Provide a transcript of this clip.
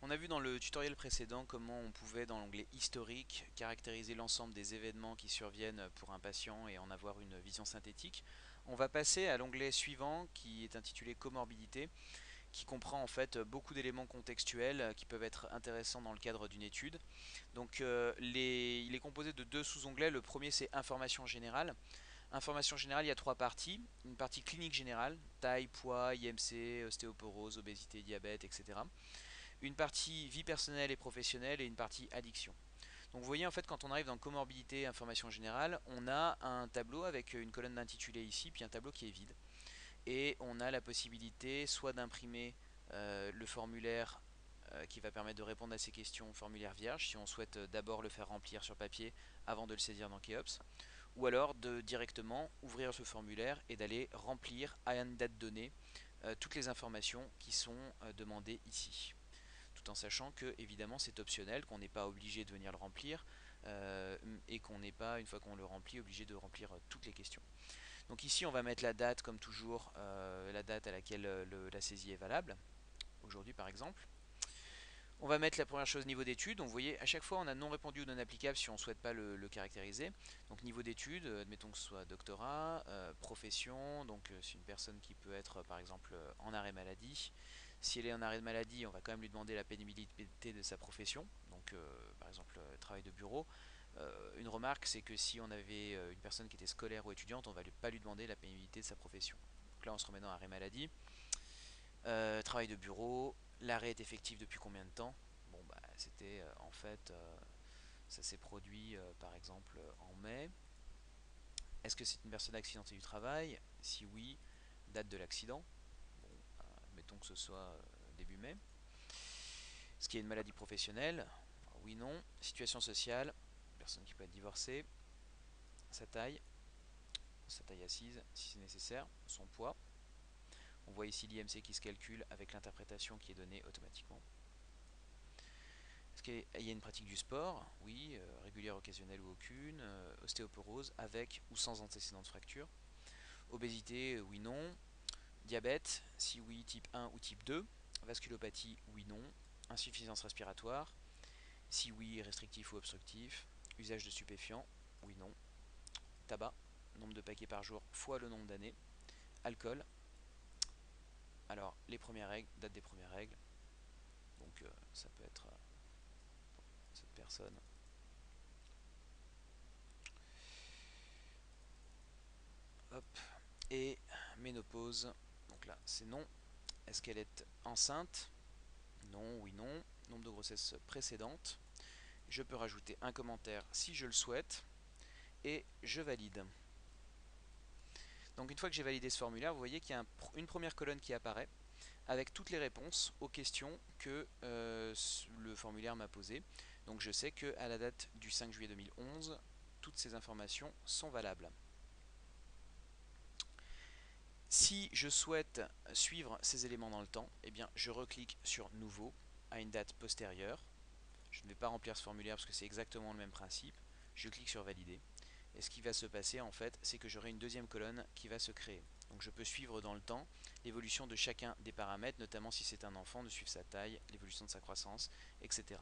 On a vu dans le tutoriel précédent comment on pouvait, dans l'onglet historique, caractériser l'ensemble des événements qui surviennent pour un patient et en avoir une vision synthétique. On va passer à l'onglet suivant qui est intitulé comorbidité, qui comprend en fait beaucoup d'éléments contextuels qui peuvent être intéressants dans le cadre d'une étude. Donc il est composé de deux sous-onglets. Le premier c'est information générale. Information générale, il y a trois parties. Une partie clinique générale, taille, poids, IMC, ostéoporose, obésité, diabète, etc. Une partie vie personnelle et professionnelle et une partie addiction. Donc vous voyez en fait quand on arrive dans comorbidité, information générale, on a un tableau avec une colonne d'intitulé ici, puis un tableau qui est vide. Et on a la possibilité soit d'imprimer le formulaire qui va permettre de répondre à ces questions, formulaire vierge, si on souhaite d'abord le faire remplir sur papier avant de le saisir dans Keops, ou alors de directement ouvrir ce formulaire et d'aller remplir à une date donnée toutes les informations qui sont demandées ici, tout en sachant que évidemment c'est optionnel, qu'on n'est pas obligé de venir le remplir et qu'on n'est pas, une fois qu'on le remplit, obligé de remplir toutes les questions. Donc ici on va mettre la date comme toujours, la date à laquelle la saisie est valable, aujourd'hui par exemple. On va mettre la première chose niveau d'études. Donc vous voyez, à chaque fois on a non répondu ou non applicable si on ne souhaite pas le caractériser. Donc niveau d'études, admettons que ce soit doctorat, profession, donc c'est une personne qui peut être par exemple en arrêt maladie. Si elle est en arrêt de maladie, on va quand même lui demander la pénibilité de sa profession, donc par exemple travail de bureau. Une remarque, c'est que si on avait une personne qui était scolaire ou étudiante, on ne va pas lui demander la pénibilité de sa profession. Donc là on se remet dans arrêt maladie. Travail de bureau, l'arrêt est effectif depuis combien de temps? Bon, bah, c'était en fait, ça s'est produit par exemple en mai. Est-ce que c'est une personne accidentée du travail? Si oui, date de l'accident. Bon, mettons que ce soit début mai. Est-ce qu'il y a une maladie professionnelle? Oui, non. Situation sociale, personne qui peut être divorcée. Sa taille assise si c'est nécessaire, son poids. On voit ici l'IMC qui se calcule avec l'interprétation qui est donnée automatiquement. Est-ce qu'il y a une pratique du sport? Oui. Régulière, occasionnelle ou aucune. Ostéoporose avec ou sans antécédent de fracture. Obésité, oui, non. Diabète, si oui, type 1 ou type 2. Vasculopathie, oui, non. Insuffisance respiratoire, si oui, restrictif ou obstructif. Usage de stupéfiants, oui, non. Tabac, nombre de paquets par jour fois le nombre d'années. Alcool, alors les premières règles, date des premières règles. Donc ça peut être cette personne. Hop. Et ménopause, donc là c'est non. Est-ce qu'elle est enceinte? Non, oui, non. Nombre de grossesses précédentes. Je peux rajouter un commentaire si je le souhaite. Et je valide. Donc une fois que j'ai validé ce formulaire, vous voyez qu'il y a une première colonne qui apparaît avec toutes les réponses aux questions que le formulaire m'a posées. Donc je sais qu'à la date du 5 juillet 2011, toutes ces informations sont valables. Si je souhaite suivre ces éléments dans le temps, eh bien je reclique sur Nouveau à une date postérieure. Je ne vais pas remplir ce formulaire parce que c'est exactement le même principe. Je clique sur Valider. Et ce qui va se passer en fait, c'est que j'aurai une deuxième colonne qui va se créer. Donc je peux suivre dans le temps l'évolution de chacun des paramètres, notamment si c'est un enfant, de suivre sa taille, l'évolution de sa croissance, etc.